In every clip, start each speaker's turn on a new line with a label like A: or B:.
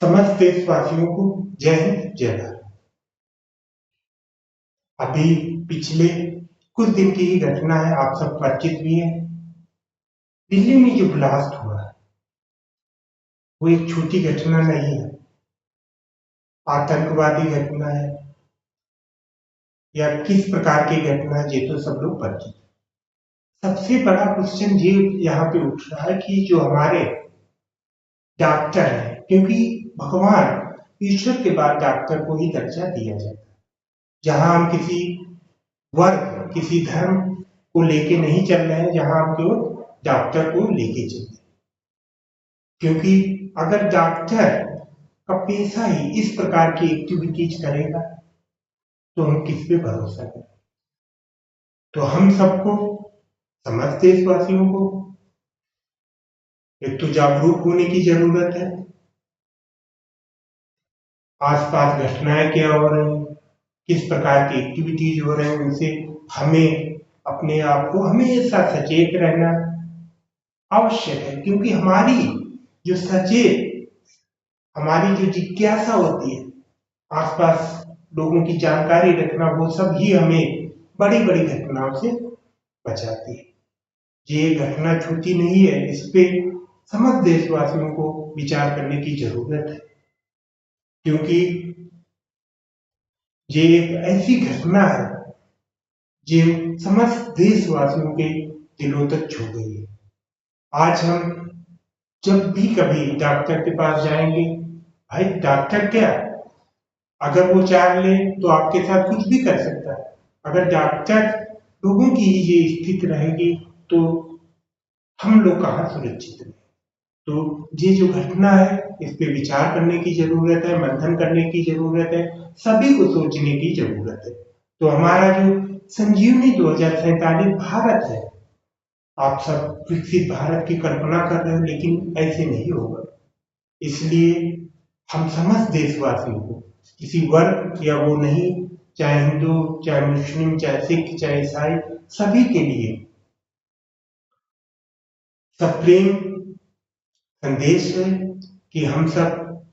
A: समस्त देशवासियों को जय हिंद जय भारत। अभी पिछले कुछ दिन की ही घटना है, आप सब परिचित भी हैं। दिल्ली में जो ब्लास्ट हुआ है वो एक छोटी घटना नहीं है, आतंकवादी घटना है या किस प्रकार की घटना है, ये तो सब लोग परिचित हैं। सबसे बड़ा क्वेश्चन ये यहाँ पे उठ रहा है कि जो हमारे डॉक्टर हैं, क्योंकि भगवान ईश्वर के बाद डॉक्टर को ही दर्जा दिया जाता है। जहां हम किसी वर्ग, किसी धर्म को लेके नहीं चल रहे हैं, जहां हम केवल डॉक्टर को लेके चल रहे हैं। क्योंकि अगर डॉक्टर का पेशा ही इस प्रकार की एक्टिविटीज करेगा तो हम किस पे भरोसा करें। तो हम सबको, समस्त देशवासियों को एक तो जागरूक होने की जरूरत है। आसपास घटनाएं क्या हो रही हैं, किस प्रकार की एक्टिविटीज हो रहे हैं, उनसे हमें अपने आप को हमेशा सचेत रहना आवश्यक है। क्योंकि हमारी जो हमारी जो जिज्ञासा होती है, आसपास लोगों की जानकारी रखना, वो सब ही हमें बड़ी बड़ी घटनाओं से बचाती है। ये घटना छोटी नहीं है, इस पे समस्त देशवासियों को विचार करने की जरूरत है। क्योंकि ये एक ऐसी घटना है जो समस्त देशवासियों के दिलों तक छू गई है। आज हम जब भी कभी डॉक्टर के पास जाएंगे, भाई डॉक्टर क्या, अगर वो चाह ले तो आपके साथ कुछ भी कर सकता है। अगर डॉक्टर लोगों की ही ये स्थिति रहेगी तो हम लोग कहाँ सुरक्षित रहेंगे। तो ये जो घटना है, इस पे विचार करने की जरूरत है, मंथन करने की जरूरत है, सभी को सोचने की जरूरत है। तो हमारा जो संजीवनी 2047 भारत है, आप सब विकसित भारत की कल्पना कर रहे हो, लेकिन ऐसे नहीं होगा। इसलिए हम समस्त देशवासियों को, किसी वर्ग या वो नहीं, चाहे हिंदू, चाहे मुस्लिम, चाहे सिख, चाहे ईसाई, सभी के लिए सप्रेम संदेश है कि हम सब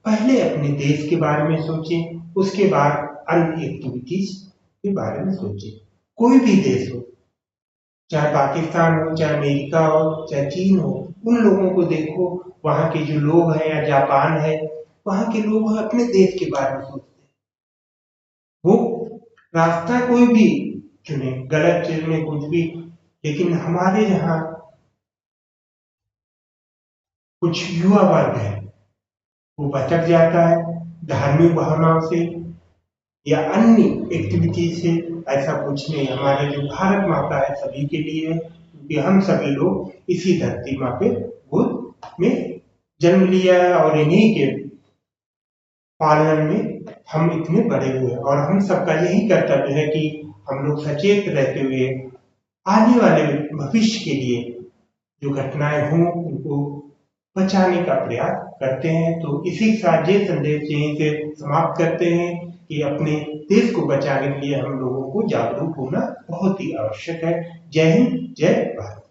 A: पहले अपने देश के बारे में सोचें, उसके बाद अन्य एक्टिविटीज के बारे में सोचें। कोई भी देश हो, चाहे पाकिस्तान हो, चाहे अमेरिका हो, चाहे चीन हो, उन लोगों को देखो, वहां के जो लोग हैं, या जापान है, वहां के लोग अपने देश के बारे में सोचते हैं। वो रास्ता कोई भी चुने, गलत चुने कुछ भी, लेकिन हमारे यहाँ कुछ युवा वर्ग है, वो भटक जाता है धार्मिक भावनाओं से या अन्य एक्टिविटी से। ऐसा कुछ नहीं, हमारे जो भारत माता है सभी के लिए है, क्योंकि हम सभी लोग इसी धरती माँ पे गोद में जन्म लिया है और इन्हीं के पालन में हम इतने बड़े हुए। और हम सबका यही कर्तव्य है कि हम लोग सचेत रहते हुए आने वाले भविष्य के लिए जो घटनाएं हों उनको बचाने का प्रयास करते हैं। तो इसी के साथ ये संदेश यहीं से समाप्त करते हैं कि अपने देश को बचाने के लिए हम लोगों को जागरूक होना बहुत ही आवश्यक है। जय हिंद, जय भारत।